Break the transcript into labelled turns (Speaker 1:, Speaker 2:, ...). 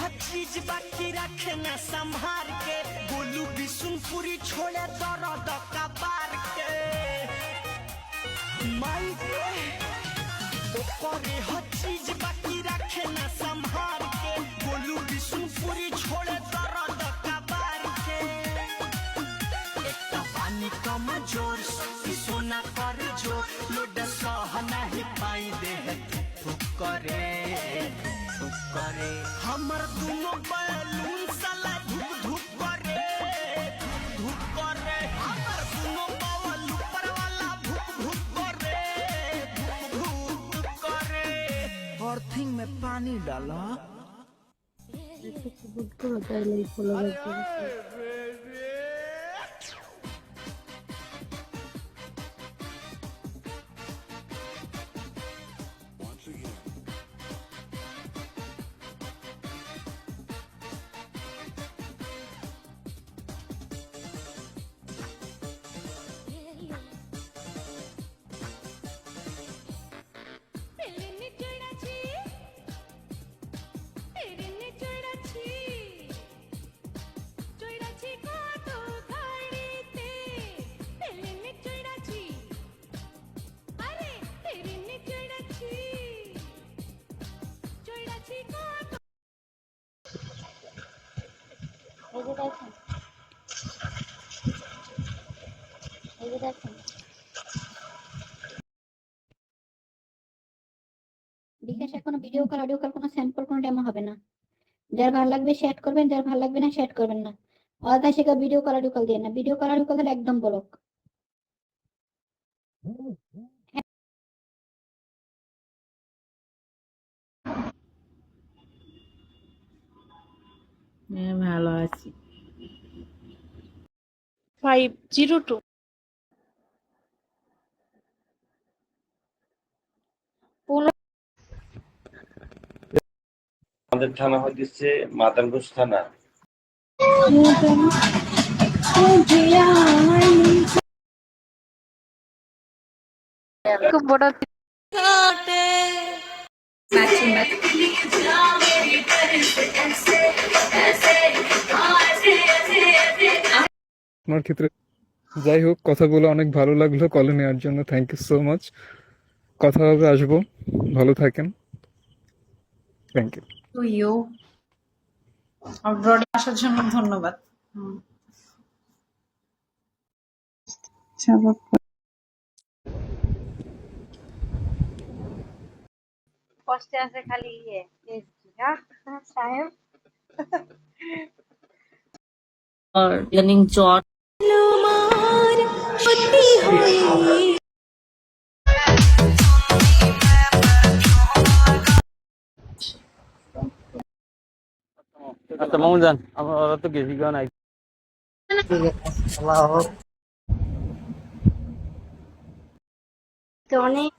Speaker 1: हर चीज बाकी रखना संभाल के, गोलू बिशुनपुरी छोड़े दर्द कबार के। माई करे हर चीज बाकी रखना संभाल के, गोलू बिशुनपुरी छोड़े दर्द कबार के। एक पानी कम जोर सोना कर जो लोड सह नहीं पाई दे थुक करे हमर दोनों बैलून साला धुक धुक करे हमर दोनों बावल ऊपर वाला भुक भुक करे अर्थिंग में पानी डाला।
Speaker 2: বিকাশ এখনো ভিডিও কল অডিও কল কোনো স্যাম্পল কোনো ডেমো হবে না। যার ভালো লাগবে শেয়ার করবেন, যার ভালো লাগবে না শেয়ার করবেন না। অযথা সে ভিডিও কল অডিও কল দিয়ে না, ভিডিও কল অডিও কল হলে একদম ব্লক।
Speaker 3: ভালো আছি।
Speaker 4: 502
Speaker 5: আমাদের থানা হচ্ছে মাদারগঞ্জ থানা।
Speaker 4: খুব বড়
Speaker 6: আপনার ক্ষেত্রে যাই হোক, কথা বলে অনেক ভালো লাগলো। কলে নেওয়ার জন্য থ্যাংক ইউ সো মাচ। কথা হবে, আসবো। ভালো থাকেন, থ্যাংক ইউ।
Speaker 3: টু ইউ অব্রডে আসার জন্য ধন্যবাদ।
Speaker 7: কষ্টে আছে খালি সাহেব
Speaker 3: প্ল্যানিং চট
Speaker 8: আচ্ছা মামুন জান, আমরা তো গেছি কেন নাই।
Speaker 7: অনেক